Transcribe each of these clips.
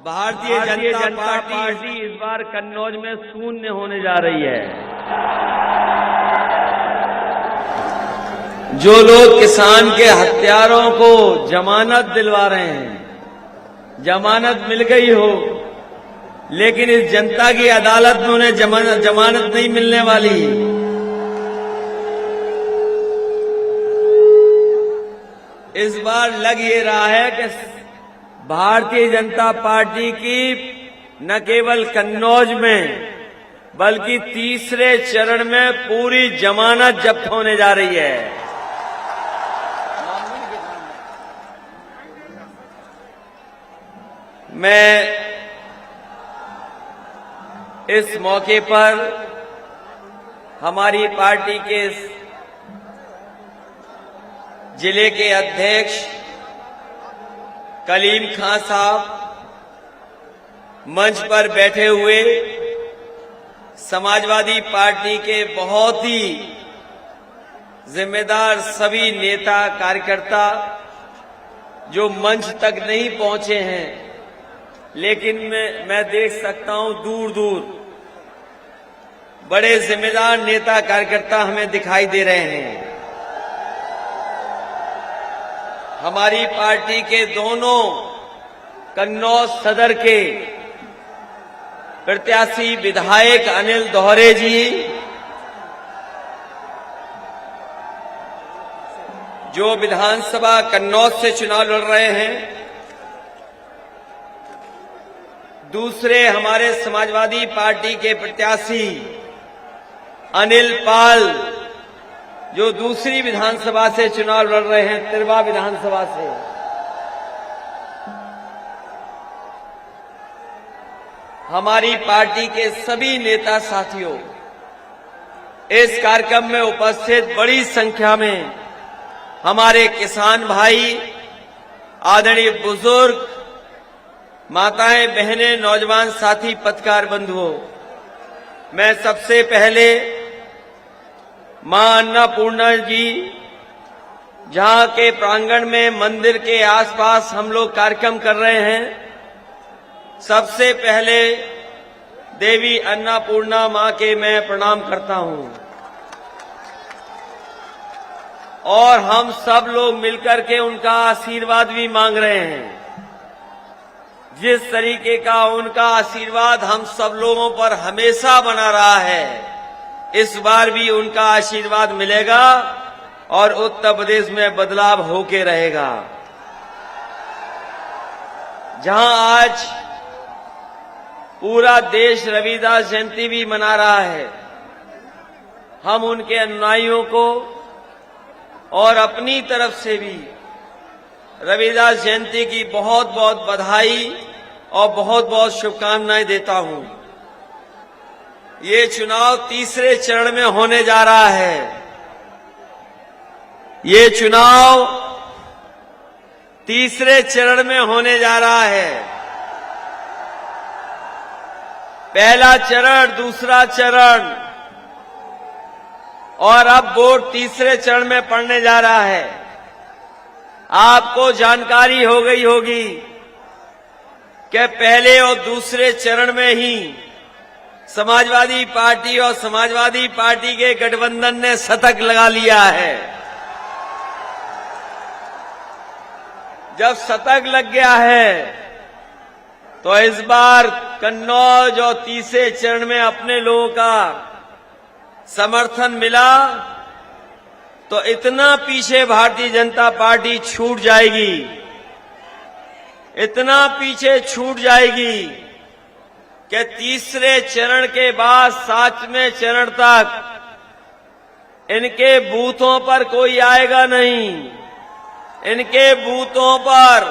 Bharatiya Janata party इस बार कन्नौज में शून्य होने जा रही है। जो लोग किसान के हत्यारों को जमानत दिलवा रहे हैं, जमानत मिल गई हो, लेकिन इस जनता की अदालत में उन्हें जमानत नहीं मिलने वाली। इस बार लग ये रहा है कि भारतीय जनता पार्टी की न केवल कन्नौज में बल्कि तीसरे चरण में पूरी जमानत जब्त होने जा रही है। मैं इस मौके पर हमारी पार्टी के जिले के अध्यक्ष कलीम खां साहब, मंच पर बैठे हुए समाजवादी पार्टी के बहुत ही जिम्मेदार सभी नेता कार्यकर्ता जो मंच तक नहीं पहुंचे हैं, लेकिन मैं देख सकता हूं दूर दूर बड़े जिम्मेदार नेता कार्यकर्ता हमें दिखाई दे रहे हैं। हमारी पार्टी के दोनों कन्नौज सदर के प्रत्याशी विधायक अनिल दोहरे जी, जो विधानसभा कन्नौज से चुनाव लड़ रहे हैं, दूसरे हमारे समाजवादी पार्टी के प्रत्याशी अनिल पाल, जो दूसरी विधानसभा से चुनाव लड़ रहे हैं, तिरवा विधानसभा से। हमारी पार्टी के सभी नेता साथियों, इस कार्यक्रम में उपस्थित बड़ी संख्या में हमारे किसान भाई, आदरणीय बुजुर्ग, माताएं, बहनें, नौजवान साथी, पत्रकार बंधुओं, मैं सबसे पहले मां अन्नपूर्णा जी, जहां के प्रांगण में मंदिर के आसपास हम लोग कार्यक्रम कर रहे हैं, सबसे पहले देवी अन्नपूर्णा मां के मैं प्रणाम करता हूं। और हम सब लोग मिलकर के उनका आशीर्वाद भी मांग रहे हैं। जिस तरीके का उनका आशीर्वाद हम सब लोगों पर हमेशा बना रहा है, इस बार भी उनका आशीर्वाद मिलेगा और उत्तर प्रदेश में बदलाव होके रहेगा। जहां आज पूरा देश रविदास जयंती भी मना रहा है, हम उनके अनुयायियों को और अपनी तरफ से भी रविदास जयंती की बहुत बहुत बधाई और बहुत बहुत शुभकामनाएं देता हूं। ये चुनाव तीसरे चरण में होने जा रहा है। ये चुनाव तीसरे चरण में होने जा रहा है। पहला चरण, दूसरा चरण और अब वोट तीसरे चरण में पड़ने जा रहा है। आपको जानकारी हो गई होगी कि पहले और दूसरे चरण में ही समाजवादी पार्टी और समाजवादी पार्टी के गठबंधन ने शतक लगा लिया है। जब शतक लग गया है तो इस बार कन्नौज और तीसरे चरण में अपने लोगों का समर्थन मिला तो इतना पीछे भारतीय जनता पार्टी छूट जाएगी, इतना पीछे छूट जाएगी कि तीसरे चरण के बाद 7वें चरण तक इनके बूथों पर कोई आएगा नहीं। इनके बूथों पर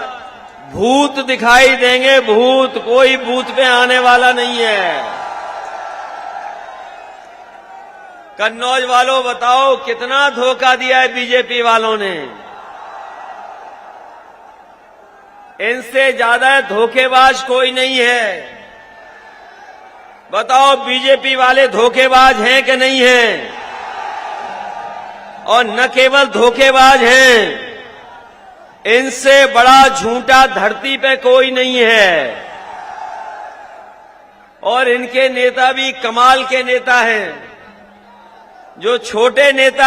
भूत दिखाई देंगे, भूत। कोई बूथ पे आने वाला नहीं है। कन्नौज वालों, बताओ कितना धोखा दिया है बीजेपी वालों ने। इनसे ज्यादा धोखेबाज कोई नहीं है। बताओ बीजेपी वाले धोखेबाज हैं कि नहीं हैं? और न केवल धोखेबाज हैं, इनसे बड़ा झूठा धरती पे कोई नहीं है। और इनके नेता भी कमाल के नेता हैं। जो छोटे नेता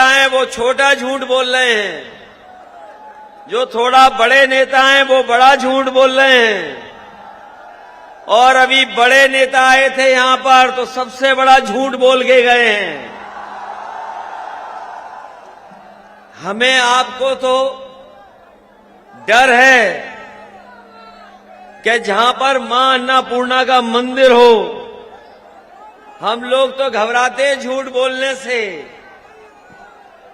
हैं वो छोटा झूठ बोल रहे हैं, जो थोड़ा बड़े नेता हैं वो बड़ा झूठ बोल रहे हैं, और अभी बड़े नेता आए थे यहां पर तो सबसे बड़ा झूठ बोल के गए हैं। हमें आपको तो डर है कि जहां पर मां अन्नपूर्णा का मंदिर हो, हम लोग तो घबराते हैं झूठ बोलने से,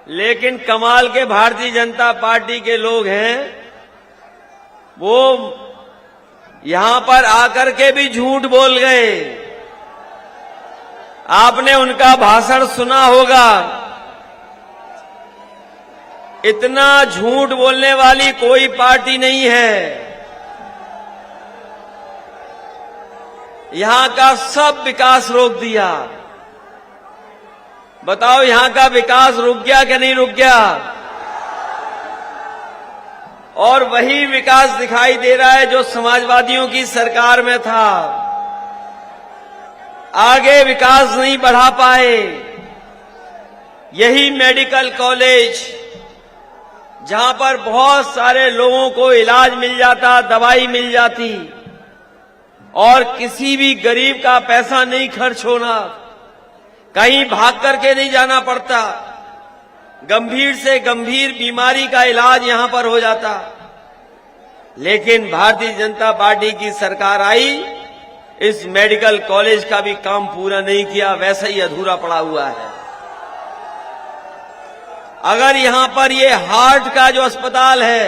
लेकिन कमाल के भारतीय जनता पार्टी के लोग हैं, वो यहां पर आकर के भी झूठ बोल गए। आपने उनका भाषण सुना होगा। इतना झूठ बोलने वाली कोई पार्टी नहीं है। यहां का सब विकास रोक दिया। बताओ यहां का विकास रुक गया कि नहीं रुक गया? और वही विकास दिखाई दे रहा है जो समाजवादियों की सरकार में था। आगे विकास नहीं बढ़ा पाए। यही मेडिकल कॉलेज जहां पर बहुत सारे लोगों को इलाज मिल जाता, दवाई मिल जाती और किसी भी गरीब का पैसा नहीं खर्च होना, कहीं भाग करके नहीं जाना पड़ता, गंभीर से गंभीर बीमारी का इलाज यहां पर हो जाता। लेकिन भारतीय जनता पार्टी की सरकार आई, इस मेडिकल कॉलेज का भी काम पूरा नहीं किया, वैसा ही अधूरा पड़ा हुआ है। अगर यहां पर ये हार्ट का जो अस्पताल है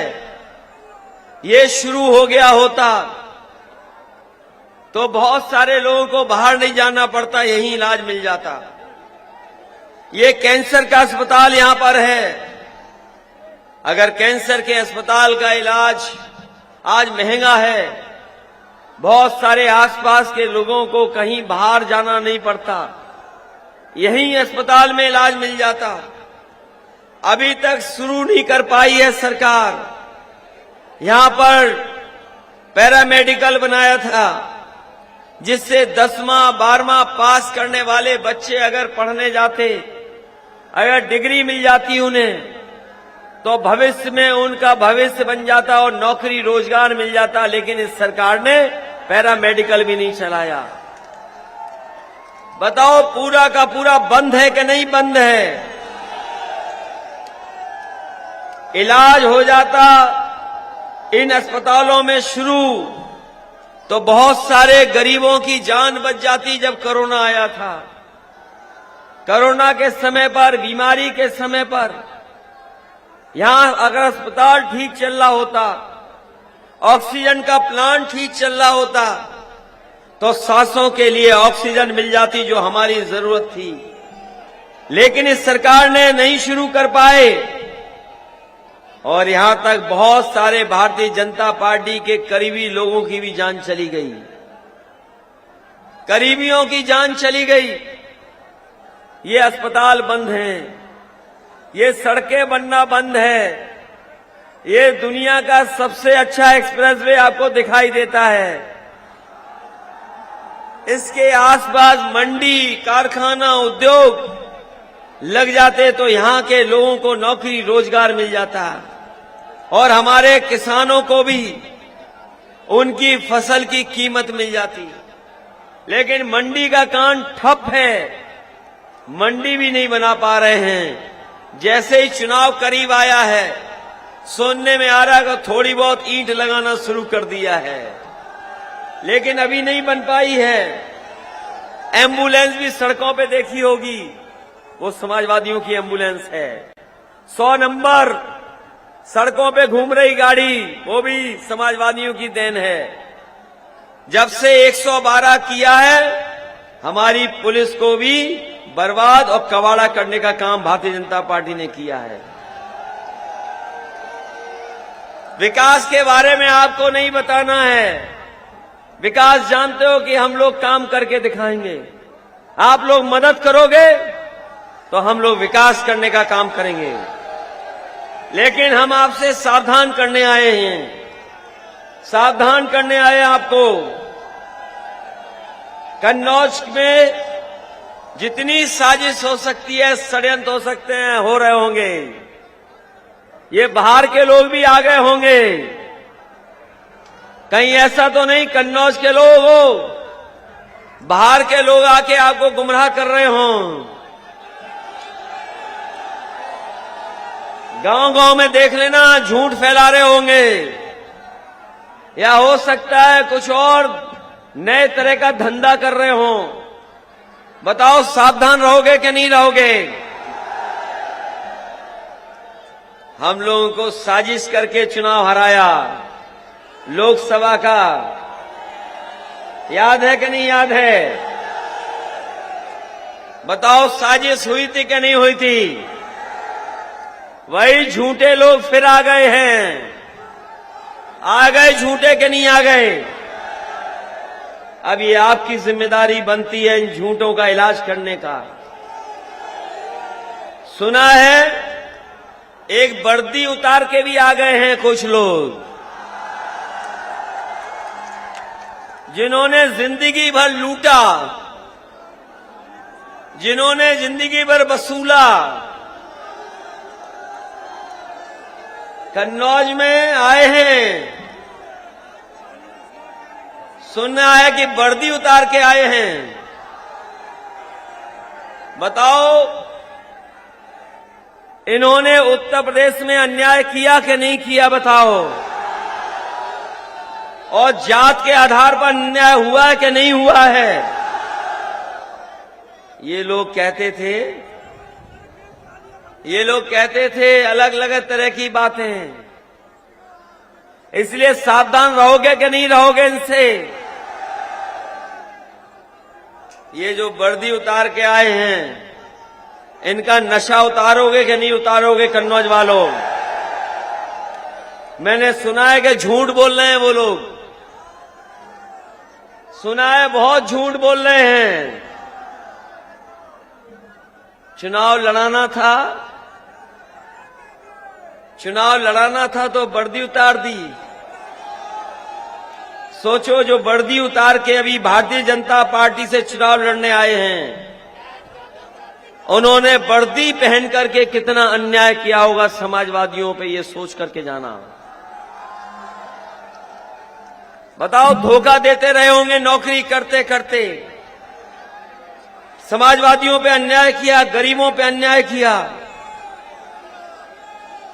ये शुरू हो गया होता तो बहुत सारे लोगों को बाहर नहीं जाना पड़ता, यहीं इलाज मिल जाता। ये कैंसर का अस्पताल यहां पर है। अगर कैंसर के अस्पताल का इलाज आज महंगा है, बहुत सारे आसपास के लोगों को कहीं बाहर जाना नहीं पड़ता, यहीं अस्पताल में इलाज मिल जाता। अभी तक शुरू नहीं कर पाई है सरकार। यहां पर पैरामेडिकल बनाया था, जिससे 10वां 12वां पास करने वाले बच्चे अगर पढ़ने जाते, अगर डिग्री मिल जाती उन्हें, तो भविष्य में उनका भविष्य बन जाता और नौकरी रोजगार मिल जाता। लेकिन इस सरकार ने पैरामेडिकल भी नहीं चलाया। बताओ पूरा का पूरा बंद है कि नहीं बंद है? इलाज हो जाता इन अस्पतालों में शुरू तो बहुत सारे गरीबों की जान बच जाती। जब कोरोना आया था, कोरोना के समय पर, बीमारी के समय पर, यहां अगर अस्पताल ठीक चल रहा होता, ऑक्सीजन का प्लांट ठीक चल रहा होता, तो सांसों के लिए ऑक्सीजन मिल जाती जो हमारी जरूरत थी। लेकिन इस सरकार ने नहीं शुरू कर पाए और यहां तक बहुत सारे भारतीय जनता पार्टी के करीबी लोगों की भी जान चली गई, करीबियों की जान चली गई। ये अस्पताल बंद हैं, ये सड़कें बनना बंद है, ये दुनिया का सबसे अच्छा एक्सप्रेसवे आपको दिखाई देता है। इसके आसपास मंडी, कारखाना, उद्योग लग जाते तो यहां के लोगों को नौकरी रोजगार मिल जाता और हमारे किसानों को भी उनकी फसल की कीमत मिल जाती। लेकिन मंडी का काम ठप है, मंडी भी नहीं बना पा रहे हैं। जैसे ही चुनाव करीब आया है, सुनने में आ रहा है कि थोड़ी बहुत ईंट लगाना शुरू कर दिया है, लेकिन अभी नहीं बन पाई है। एम्बुलेंस भी सड़कों पे देखी होगी, वो समाजवादियों की एम्बुलेंस है। 100 नंबर सड़कों पे घूम रही गाड़ी, वो भी समाजवादियों की देन है। जब से 112 किया है, हमारी पुलिस को भी बर्बाद और कबाड़ा करने का काम भारतीय जनता पार्टी ने किया है। विकास के बारे में आपको नहीं बताना है। विकास जानते हो कि हम लोग काम करके दिखाएंगे। आप लोग मदद करोगे तो हम लोग विकास करने का काम करेंगे। लेकिन हम आपसे सावधान करने आए हैं। सावधान करने आए आपको। कन्नौज में जितनी साजिश हो सकती है, षड्यंत्र हो सकते हैं, हो रहे होंगे। ये बाहर के लोग भी आ गए होंगे। कहीं ऐसा तो नहीं कन्नौज के लोग हो, बाहर के लोग आके आपको गुमराह कर रहे हों। गांव-गांव में देख लेना, झूठ फैला रहे होंगे, या हो सकता है कुछ और नए तरह का धंधा कर रहे हों। बताओ सावधान रहोगे कि नहीं रहोगे? हम लोगों को साजिश करके चुनाव हराया लोकसभा का, याद है कि नहीं याद है? बताओ साजिश हुई थी कि नहीं हुई थी? वही झूठे लोग फिर आ गए हैं। आ गए झूठे के नहीं आ गए? अब ये आपकी जिम्मेदारी बनती है इन झूठों का इलाज करने का। सुना है एक वर्दी उतार के भी आ गए हैं कुछ लोग, जिन्होंने जिंदगी भर लूटा, जिन्होंने जिंदगी भर वसूला। कन्नौज में आए हैं, सुनना है कि वर्दी उतार के आए हैं। बताओ इन्होंने उत्तर प्रदेश में अन्याय किया कि नहीं किया? बताओ। और जात के आधार पर अन्याय हुआ है कि नहीं हुआ है? ये लोग कहते थे अलग अलग तरह की बातें। इसलिए सावधान रहोगे कि नहीं रहोगे इनसे? ये जो वर्दी उतार के आए हैं, इनका नशा उतारोगे कि नहीं उतारोगे कन्नौज वालों? मैंने सुना है कि झूठ बोल रहे हैं वो लोग, सुना है बहुत झूठ बोल रहे हैं। चुनाव लड़ाना था तो वर्दी उतार दी। सोचो जो वर्दी उतार के अभी भारतीय जनता पार्टी से चुनाव लड़ने आए हैं, उन्होंने वर्दी पहन करके कितना अन्याय किया होगा समाजवादियों पे, ये सोच करके जाना। बताओ धोखा देते रहे होंगे नौकरी करते करते, समाजवादियों पे अन्याय किया, गरीबों पे अन्याय किया।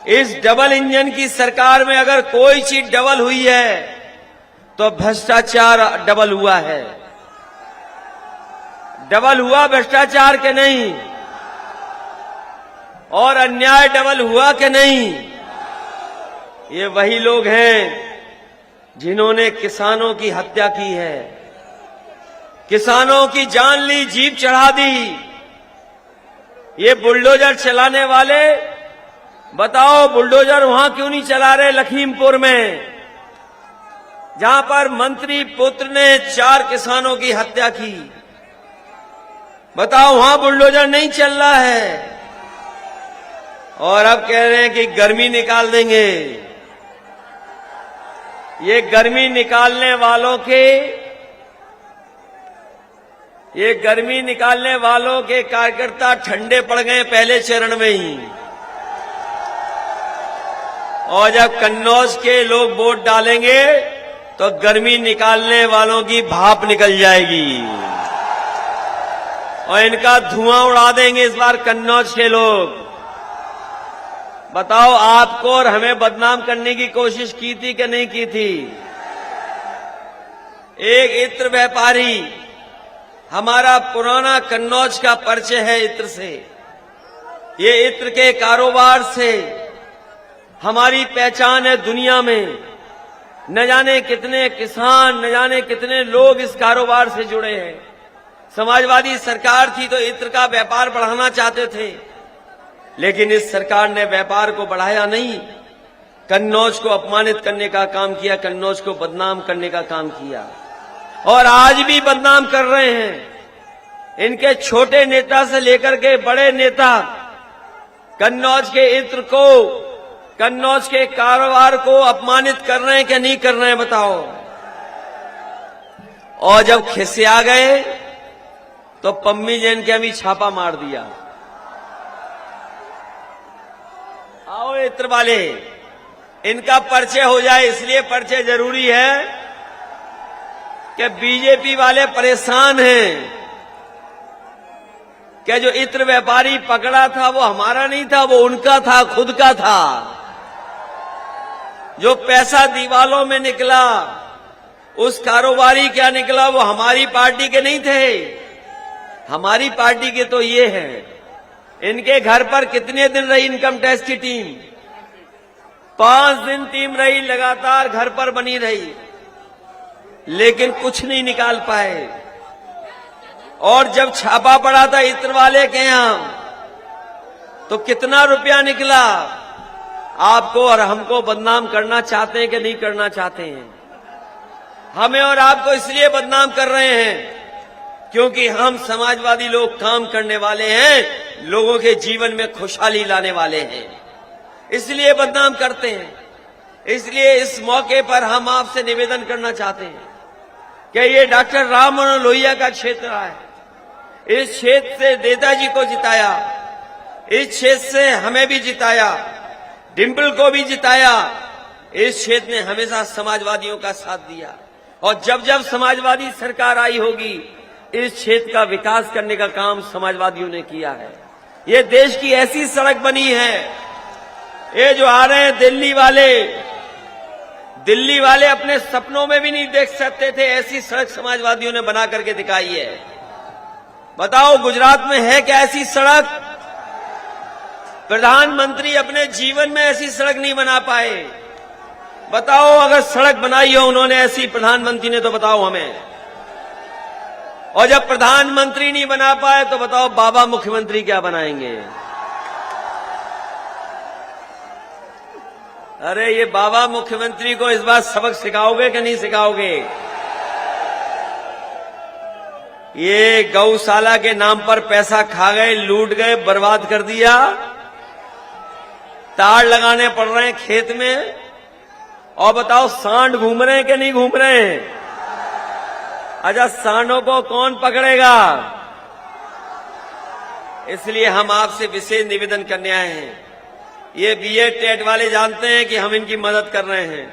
इस डबल इंजन की सरकार में अगर कोई चीज डबल हुई है तो भ्रष्टाचार डबल हुआ है। डबल हुआ भ्रष्टाचार के नहीं? और अन्याय डबल हुआ कि नहीं? ये वही लोग हैं जिन्होंने किसानों की हत्या की है, किसानों की जान ली, जीप चढ़ा दी। ये बुलडोजर चलाने वाले, बताओ बुलडोजर वहां क्यों नहीं चला रहे लखीमपुर में, जहां पर मंत्री पुत्र ने 4 किसानों की हत्या की? बताओ वहां बुलडोजर नहीं चल रहा है। और अब कह रहे हैं कि गर्मी निकाल देंगे। ये गर्मी निकालने वालों के कार्यकर्ता ठंडे पड़ गए पहले चरण में ही। और जब कन्नौज के लोग वोट डालेंगे तो गर्मी निकालने वालों की भाप निकल जाएगी और इनका धुआं उड़ा देंगे इस बार कन्नौज के लोग। बताओ आपको और हमें बदनाम करने की कोशिश की थी कि नहीं की थी? एक इत्र व्यापारी, हमारा पुराना कन्नौज का परिचय है इत्र से। ये इत्र के कारोबार से हमारी पहचान है दुनिया में। न जाने कितने किसान, न जाने कितने लोग इस कारोबार से जुड़े हैं। समाजवादी सरकार थी तो इत्र का व्यापार बढ़ाना चाहते थे, लेकिन इस सरकार ने व्यापार को बढ़ाया नहीं, कन्नौज को अपमानित करने का काम किया, कन्नौज को बदनाम करने का काम किया। और आज भी बदनाम कर रहे हैं। इनके छोटे नेता से लेकर के बड़े नेता कन्नौज के इत्र को कन्नौज के कारोबार को अपमानित कर रहे हैं कि नहीं कर रहे हैं बताओ। और जब खिस्से आ गए तो पम्मी जैन के अभी छापा मार दिया। आओ इत्र वाले, इनका परिचय हो जाए, इसलिए परिचय जरूरी है कि बीजेपी वाले परेशान हैं कि जो इत्र व्यापारी पकड़ा था वो हमारा नहीं था, वो उनका था, खुद का था। जो पैसा दीवालों में निकला, उस कारोबारी क्या निकला, वो हमारी पार्टी के नहीं थे। हमारी पार्टी के तो ये हैं। इनके घर पर कितने दिन रही इनकम टैक्स की टीम? 5 दिन टीम रही, लगातार घर पर बनी रही, लेकिन कुछ नहीं निकाल पाए। और जब छापा पड़ा था इत्र वाले के यहां, तो कितना रुपया निकला? आपको और हमको बदनाम करना चाहते हैं कि नहीं करना चाहते हैं? हमें और आपको इसलिए बदनाम कर रहे हैं क्योंकि हम समाजवादी लोग काम करने वाले हैं, लोगों के जीवन में खुशहाली लाने वाले हैं, इसलिए बदनाम करते हैं। इसलिए इस मौके पर हम आपसे निवेदन करना चाहते हैं कि ये डॉक्टर राम मनोहर लोहिया का क्षेत्र है। इस क्षेत्र से नेताजी को जिताया, इस क्षेत्र से हमें भी जिताया, डिम्पल को भी जिताया। इस क्षेत्र ने हमेशा समाजवादियों का साथ दिया और जब जब समाजवादी सरकार आई होगी, इस क्षेत्र का विकास करने का काम समाजवादियों ने किया है। ये देश की ऐसी सड़क बनी है, ये जो आ रहे हैं दिल्ली वाले अपने सपनों में भी नहीं देख सकते थे, ऐसी सड़क समाजवादियों ने बना करके दिखाई है। बताओ गुजरात में है क्या ऐसी सड़क? प्रधानमंत्री अपने जीवन में ऐसी सड़क नहीं बना पाए। बताओ अगर सड़क बनाई हो उन्होंने ऐसी प्रधानमंत्री ने, तो बताओ हमें। और जब प्रधानमंत्री नहीं बना पाए तो बताओ बाबा मुख्यमंत्री क्या बनाएंगे? अरे ये बाबा मुख्यमंत्री को इस बार सबक सिखाओगे कि नहीं सिखाओगे? ये गौशाला के नाम पर पैसा खा गए, लूट गए, बर्बाद कर दिया। तार लगाने पड़ रहे हैं खेत में। और बताओ सांड घूम रहे हैं कि नहीं घूम रहे हैं? अच्छा, सांडों को कौन पकड़ेगा? इसलिए हम आपसे विशेष निवेदन करने आए हैं। ये बीएड टेट वाले जानते हैं कि हम इनकी मदद कर रहे हैं,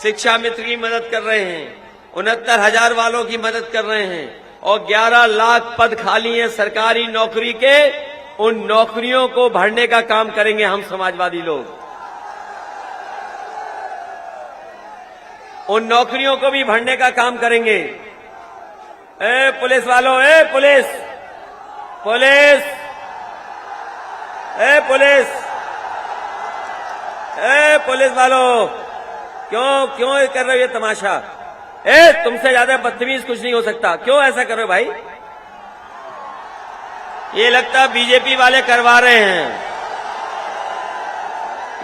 शिक्षा मित्र की मदद कर रहे हैं, 69,000 वालों की मदद कर रहे हैं और 11 लाख पद खाली हैं सरकारी नौकरी के। उन नौकरियों को भरने का काम करेंगे हम समाजवादी लोग। उन नौकरियों को भी भरने का काम करेंगे। ए पुलिस वालों, ए पुलिस, पुलिस, ए पुलिस, ए पुलिस वालों, क्यों कर रहे हो ये तमाशा? ए तुमसे ज्यादा बदतमीज कुछ नहीं हो सकता, क्यों ऐसा कर रहे हो भाई? ये लगता बीजेपी वाले करवा रहे हैं।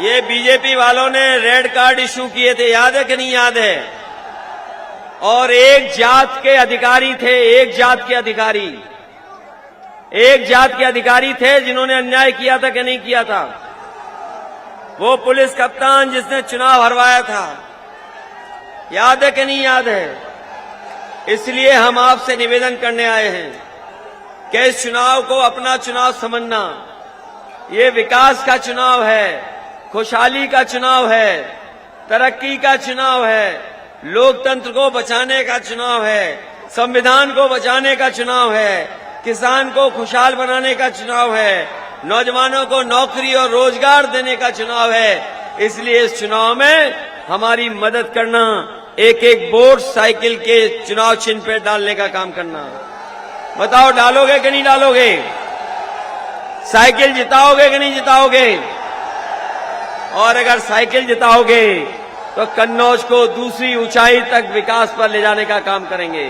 ये बीजेपी वालों ने रेड कार्ड इश्यू किए थे, याद है कि नहीं याद है? और एक जात के अधिकारी थे, एक जात के अधिकारी थे जिन्होंने अन्याय किया था कि नहीं किया था? वो पुलिस कप्तान जिसने चुनाव हरवाया था, याद है कि नहीं याद है? इसलिए हम आपसे निवेदन करने आए हैं कि इस चुनाव को अपना चुनाव समझना। ये विकास का चुनाव है, खुशहाली का चुनाव है, तरक्की का चुनाव है, लोकतंत्र को बचाने का चुनाव है, संविधान को बचाने का चुनाव है, किसान को खुशहाल बनाने का चुनाव है, नौजवानों को नौकरी और रोजगार देने का चुनाव है। इसलिए इस चुनाव में हमारी मदद करना, एक एक वोट साइकिल के चुनाव चिन्ह पे डालने का काम करना। बताओ डालोगे कि नहीं डालोगे? साइकिल जिताओगे कि नहीं जिताओगे? और अगर साइकिल जिताओगे तो कन्नौज को दूसरी ऊंचाई तक विकास पर ले जाने का काम करेंगे।